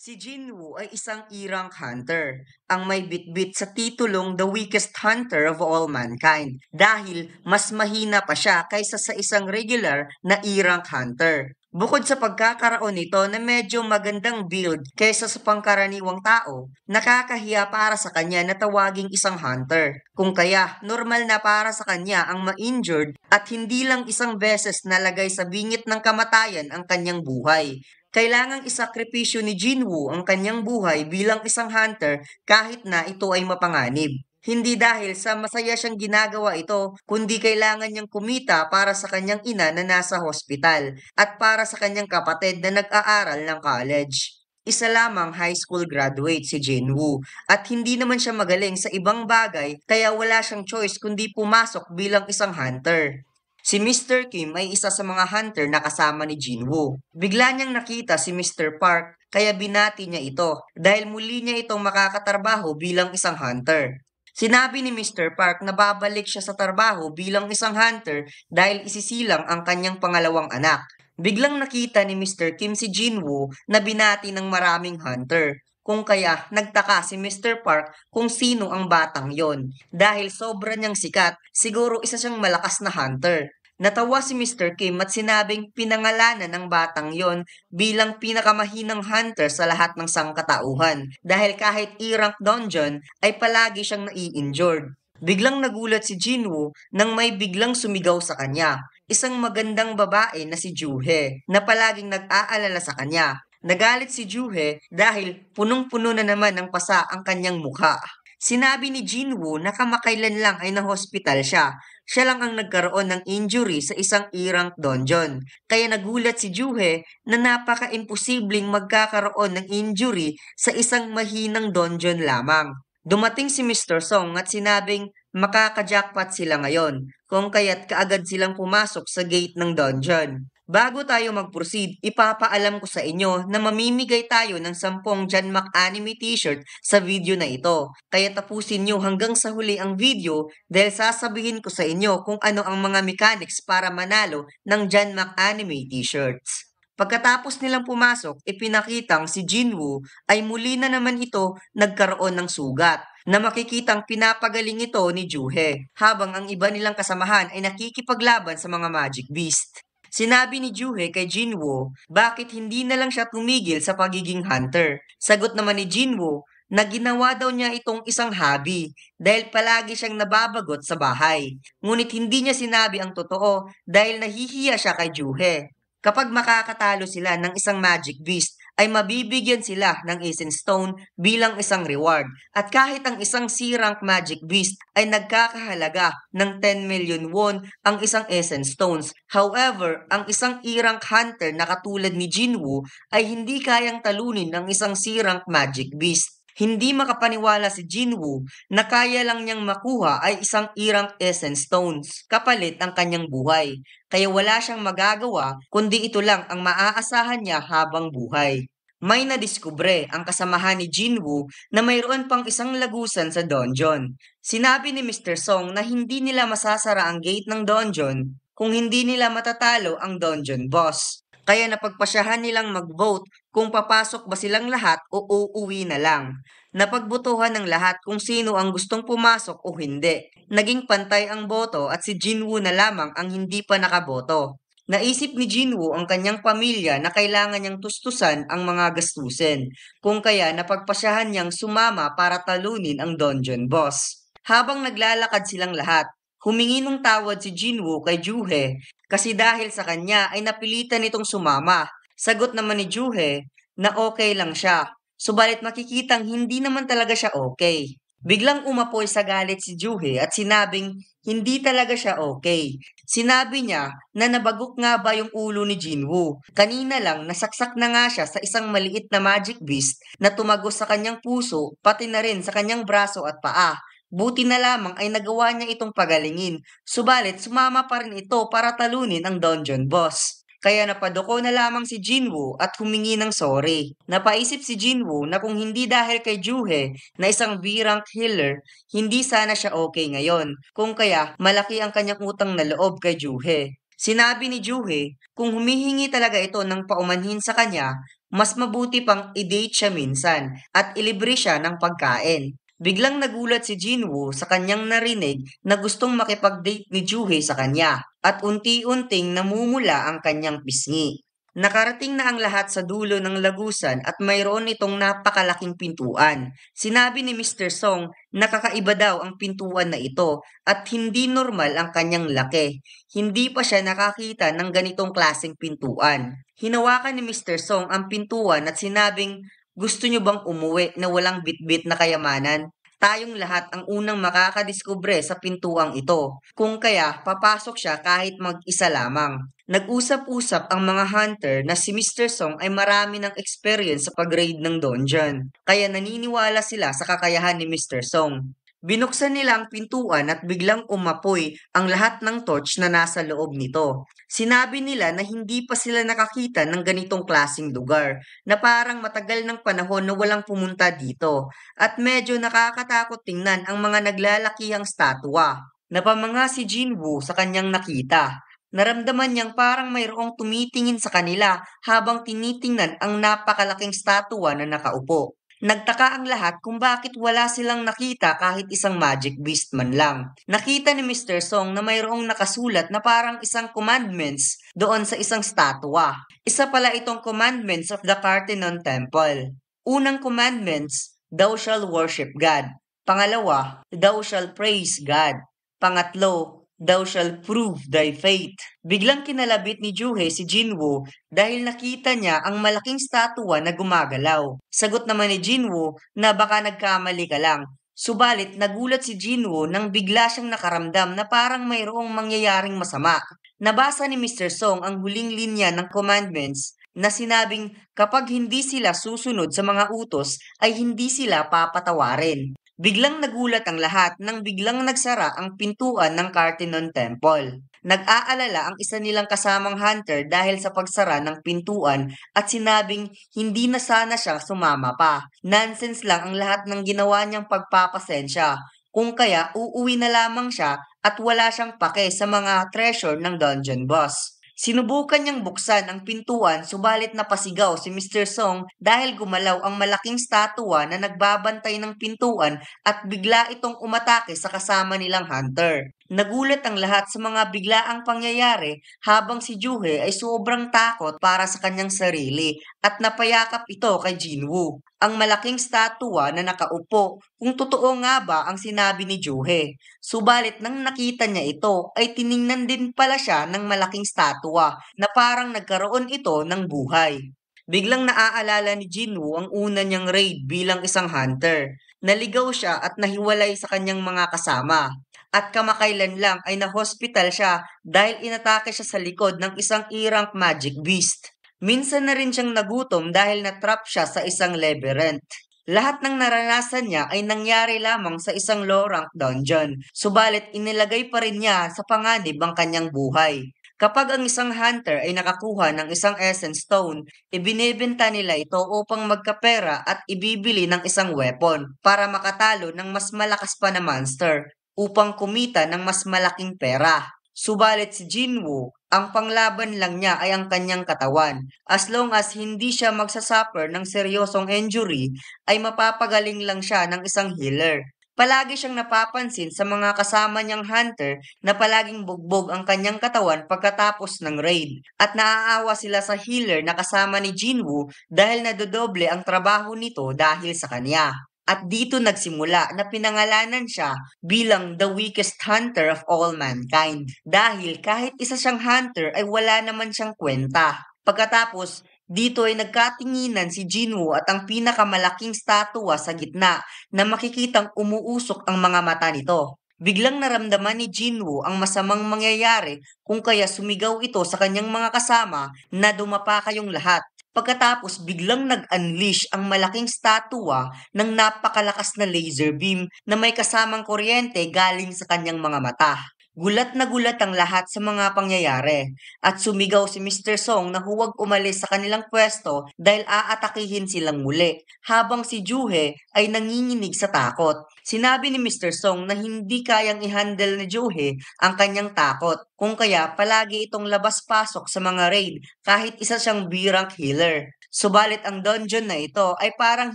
Si Jinwoo ay isang Irang hunter, ang may bitbit sa titulong The Weakest Hunter of All Mankind dahil mas mahina pa siya kaysa sa isang regular na Irang hunter. Bukod sa pagkakaroon nito na medyo magandang build kaysa sa pangkaraniwang tao, nakakahiya para sa kanya na tawaging isang hunter. Kung kaya, normal na para sa kanya ang ma-injured at hindi lang isang beses nalagay sa bingit ng kamatayan ang kanyang buhay. Kailangang isakripisyo ni Jinwoo ang kanyang buhay bilang isang hunter kahit na ito ay mapanganib. Hindi dahil sa masaya siyang ginagawa ito, kundi kailangan niyang kumita para sa kanyang ina na nasa hospital at para sa kanyang kapatid na nag-aaral ng college. Isa lamang high school graduate si Jinwoo at hindi naman siya magaling sa ibang bagay kaya wala siyang choice kundi pumasok bilang isang hunter. Si Mr. Kim ay isa sa mga hunter na kasama ni Jinwoo. Bigla niyang nakita si Mr. Park kaya binati niya ito dahil muli niya itong makakatrabaho bilang isang hunter. Sinabi ni Mr. Park na babalik siya sa trabaho bilang isang hunter dahil isisilang ang kanyang pangalawang anak. Biglang nakita ni Mr. Kim si Jinwoo na binati ng maraming hunter. Kung kaya nagtaka si Mr. Park kung sino ang batang yon. Dahil sobra niyang sikat, siguro isa siyang malakas na hunter. Natawa si Mr. Kim at sinabing pinangalanan ng batang yon bilang pinakamahinang hunter sa lahat ng sangkatauhan dahil kahit i-rank dungeon ay palagi siyang nai-injured. Biglang nagulat si Jinwoo nang may biglang sumigaw sa kanya, isang magandang babae na si Juhe na palaging nag-aalala sa kanya. Nagalit si Juhe dahil punong-puno na naman ng pasa ang kanyang mukha. Sinabi ni Jinwoo na kamakailan lang ay na-hospital siya. Siya lang ang nagkaroon ng injury sa isang E-rank dungeon. Kaya nagulat si Juhe na napaka-imposibleng magkakaroon ng injury sa isang mahinang dungeon lamang. Dumating si Mr. Song at sinabing makaka-jackpot sila ngayon, kung kaya't kaagad silang pumasok sa gate ng dungeon. Bago tayo mag-proceed, ipapaalam ko sa inyo na mamimigay tayo ng 10 Janmak Anime t-shirt sa video na ito. Kaya tapusin nyo hanggang sa huli ang video dahil sasabihin ko sa inyo kung ano ang mga mechanics para manalo ng Janmak Anime t-shirts. Pagkatapos nilang pumasok, ipinakitang si Jinwoo ay muli na naman ito nagkaroon ng sugat na makikitang pinapagaling ito ni Juhe habang ang iba nilang kasamahan ay nakikipaglaban sa mga magic beast. Sinabi ni Juhe kay Jinwoo, bakit hindi na lang siya tumigil sa pagiging hunter? Sagot naman ni Jinwoo na ginawa daw niya itong isang hobby dahil palagi siyang nababagot sa bahay. Ngunit hindi niya sinabi ang totoo dahil nahihiya siya kay Juhe. Kapag makakatalo sila ng isang magic beast, ay mabibigyan sila ng Essence Stone bilang isang reward. At kahit ang isang C-rank magic beast ay nagkakahalaga ng 10 million won ang isang Essence Stones. However, ang isang E-rank hunter na katulad ni Jinwoo ay hindi kayang talunin ng isang C-rank magic beast. Hindi makapaniwala si Jinwoo na kaya lang niyang makuha ay isang E-rank Essence Stones kapalit ang kanyang buhay. Kaya wala siyang magagawa kundi ito lang ang maaasahan niya habang buhay. May nadiskubre ang kasamahan ni Jinwoo na mayroon pang isang lagusan sa dungeon. Sinabi ni Mr. Song na hindi nila masasara ang gate ng dungeon kung hindi nila matatalo ang dungeon boss. Kaya napagpasyahan nilang mag-vote kung papasok ba silang lahat o uuwi na lang. Napagbotohan ng lahat kung sino ang gustong pumasok o hindi. Naging pantay ang boto at si Jinwoo na lamang ang hindi pa nakaboto. Naisip ni Jinwoo ang kanyang pamilya na kailangan niyang tustusan ang mga gastusin, kung kaya napagpasyahan niyang sumama para talunin ang dungeon boss. Habang naglalakad silang lahat, humingi ng tawad si Jinwoo kay Juhe kasi dahil sa kanya ay napilitan itong sumama. Sagot naman ni Juhe na okay lang siya, subalit makikitang hindi naman talaga siya okay. Biglang umapoy sa galit si Juhe at sinabing hindi talaga siya okay. Sinabi niya na nabagok nga ba yung ulo ni Jinwoo. Kanina lang nasaksak na nga siya sa isang maliit na magic beast na tumagos sa kanyang puso pati na rin sa kanyang braso at paa. Buti na lamang ay nagawa niya itong pagalingin, subalit sumama pa rin ito para talunin ang dungeon boss. Kaya napaduko na lamang si Jinwoo at humingi ng sorry. Napaisip si Jinwoo na kung hindi dahil kay Juhe na isang B-rank healer, hindi sana siya okay ngayon. Kung kaya, malaki ang kanyang utang na loob kay Juhe. Sinabi ni Juhe, kung humihingi talaga ito ng paumanhin sa kanya, Mas mabuti pang i-date siya minsan at ilibre siya ng pagkain. Biglang nagulat si Jinwoo sa kanyang narinig na gustong makipag-date ni Juhei sa kanya at unti-unting namumula ang kanyang pisngi. Nakarating na ang lahat sa dulo ng lagusan at mayroon itong napakalaking pintuan. Sinabi ni Mr. Song na kakaiba daw ang pintuan na ito at hindi normal ang kanyang laki. Hindi pa siya nakakita ng ganitong klaseng pintuan. Hinawakan ni Mr. Song ang pintuan at sinabing, gusto niyo bang umuwi na walang bitbit na kayamanan? Tayong lahat ang unang makakadiskubre sa pintuang ito. Kung kaya, papasok siya kahit mag-isa lamang. Nag-usap-usap ang mga hunter na si Mr. Song ay marami ng experience sa pag-raid ng dungeon. Kaya naniniwala sila sa kakayahan ni Mr. Song. Binuksan nila ang pintuan at biglang umapoy ang lahat ng torch na nasa loob nito. Sinabi nila na hindi pa sila nakakita ng ganitong klasing lugar, na parang matagal ng panahon na walang pumunta dito, at medyo nakakatakot tingnan ang mga naglalakihang statwa. Napamanga si Jinwoo sa kanyang nakita. Naramdaman niyang parang mayroong tumitingin sa kanila habang tinitingnan ang napakalaking statwa na nakaupo. Nagtaka ang lahat kung bakit wala silang nakita kahit isang magic beast man lang. Nakita ni Mr. Song na mayroong nakasulat na parang isang commandments doon sa isang statwa. Isa pala itong commandments of the Parthenon Temple. Unang commandments, thou shall worship God. Pangalawa, thou shall praise God. Pangatlo, thou shall prove thy faith. Biglang kinalabit ni Juhe si Jinwoo dahil nakita niya ang malaking statwa na gumagalaw. Sagot naman ni Jinwoo na baka nagkamali ka lang. Subalit nagulat si Jinwoo nang bigla siyang nakaramdam na parang mayroong mangyayaring masama. Nabasa ni Mr. Song ang huling linya ng commandments na sinabing kapag hindi sila susunod sa mga utos ay hindi sila papatawarin. Biglang nagulat ang lahat nang biglang nagsara ang pintuan ng Parthenon Temple. Nag-aalala ang isa nilang kasamang hunter dahil sa pagsara ng pintuan at sinabing hindi na sana siya sumama pa. Nonsense lang ang lahat ng ginawa niyang pagpapasensya. Kung kaya uuwi na lamang siya at wala siyang pake sa mga treasure ng dungeon boss. Sinubukan niyang buksan ang pintuan subalit napasigaw si Mr. Song dahil gumalaw ang malaking statwa na nagbabantay ng pintuan at bigla itong umatake sa kasama nilang hunter. Nagulat ang lahat sa mga biglaang pangyayari habang si Juhe ay sobrang takot para sa kanyang sarili at napayakap ito kay Jinwoo. Ang malaking statwa na nakaupo, kung totoo nga ba ang sinabi ni Juhe. Subalit nang nakita niya ito ay tiningnan din pala siya ng malaking statwa na parang nagkaroon ito ng buhay. Biglang naaalala ni Jinwoo ang una niyang raid bilang isang hunter. Naligaw siya at nahiwalay sa kanyang mga kasama. At kamakailan lang ay na-hospital siya dahil inatake siya sa likod ng isang irang magic beast. Minsan na rin siyang nagutom dahil na-trap siya sa isang labyrinth. Lahat ng naranasan niya ay nangyari lamang sa isang low-rank dungeon, subalit inilagay pa rin niya sa panganib ang kanyang buhay. Kapag ang isang hunter ay nakakuha ng isang essence stone, ibinebenta nila ito upang magkapera at ibibili ng isang weapon para makatalo ng mas malakas pa na monster upang kumita ng mas malaking pera. Subalit si Jinwoo, ang panglaban lang niya ay ang kanyang katawan. As long as hindi siya magsasuffer ng seryosong injury, ay mapapagaling lang siya ng isang healer. Palagi siyang napapansin sa mga kasama niyang hunter na palaging bugbog ang kanyang katawan pagkatapos ng raid at naaawa sila sa healer na kasama ni Jinwoo dahil nadodoble ang trabaho nito dahil sa kanya. At dito nagsimula na pinangalanan siya bilang the weakest hunter of all mankind dahil kahit isa siyang hunter ay wala naman siyang kwenta. Pagkatapos, dito ay nagkatinginan si Jinwoo at ang pinakamalaking statwa sa gitna na makikitang umuusok ang mga mata nito. Biglang naramdaman ni Jinwoo ang masamang mangyayari kung kaya sumigaw ito sa kanyang mga kasama na dumapa kayong lahat. Pagkatapos biglang nag-unleash ang malaking statwa ng napakalakas na laser beam na may kasamang kuryente galing sa kanyang mga mata. Gulat na gulat ang lahat sa mga pangyayari at sumigaw si Mr. Song na huwag umalis sa kanilang pwesto dahil aatakihin silang muli habang si Juhe ay nanginginig sa takot. Sinabi ni Mr. Song na hindi kayang i-handle ni Juhe ang kanyang takot kung kaya palagi itong labas-pasok sa mga raid kahit isa siyang birang healer. Subalit ang dungeon na ito ay parang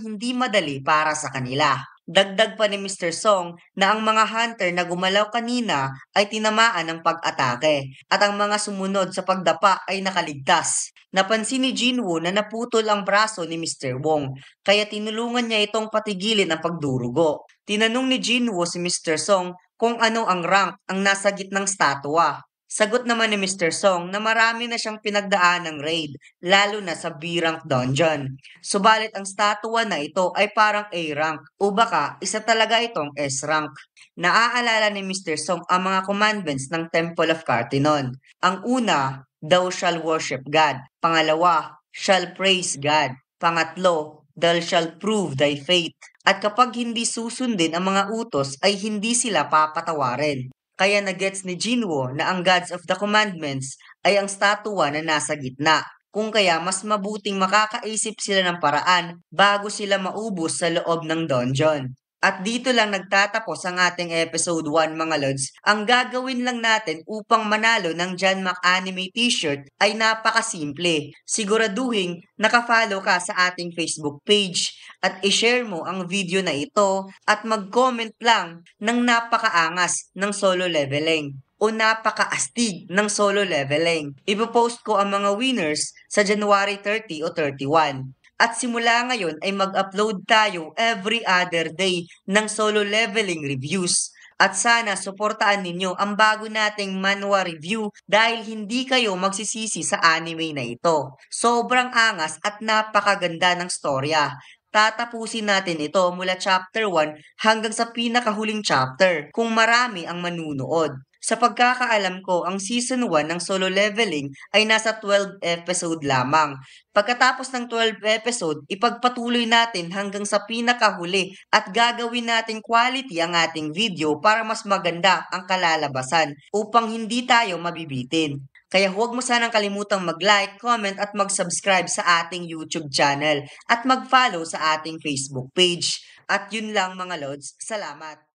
hindi madali para sa kanila. Dagdag pa ni Mr. Song na ang mga hunter na gumalaw kanina ay tinamaan ng pag-atake at ang mga sumunod sa pagdapa ay nakaligtas. Napansin ni Jinwoo na naputol ang braso ni Mr. Wong kaya tinulungan niya itong patigilin ang pagdurugo. Tinanong ni Jinwoo si Mr. Song kung ano ang rank ang nasa gitnang statwa. Sagot naman ni Mr. Song na marami na siyang pinagdaan ng raid, lalo na sa B-rank dungeon. Subalit ang statwa na ito ay parang A-rank o baka isa talaga itong S-rank. Naaalala ni Mr. Song ang mga commandments ng Temple of Cartenon. Ang una, thou shall worship God. Pangalawa, shall praise God. Pangatlo, thou shall prove thy faith. At kapag hindi susundin ang mga utos ay hindi sila papatawarin. Kaya nagets ni Jinwoo na ang gods of the commandments ay ang statwa na nasa gitna. Kung kaya mas mabuting makakaisip sila ng paraan bago sila maubos sa loob ng dungeon. At dito lang nagtatapos ang ating episode 1 mga lods. Ang gagawin lang natin upang manalo ng John Anime t-shirt ay napakasimple. Siguraduhin nakafollow ka sa ating Facebook page at ishare mo ang video na ito at mag-comment lang ng napakaangas ng solo leveling o napakaastig ng solo leveling. Ipopost ko ang mga winners sa January 30 o 31. At simula ngayon ay mag-upload tayo every other day ng solo leveling reviews. At sana suportaan ninyo ang bago nating manhwa review dahil hindi kayo magsisisi sa anime na ito. Sobrang angas at napakaganda ng storya. Tatapusin natin ito mula chapter 1 hanggang sa pinakahuling chapter kung marami ang manunood. Sa pagkakaalam ko, ang season 1 ng solo leveling ay nasa 12 episode lamang. Pagkatapos ng 12 episode, ipagpatuloy natin hanggang sa pinakahuli at gagawin natin quality ang ating video para mas maganda ang kalalabasan upang hindi tayo mabibitin. Kaya huwag mo sanang kalimutang mag-like, comment at mag-subscribe sa ating YouTube channel at mag-follow sa ating Facebook page. At yun lang mga lods, salamat!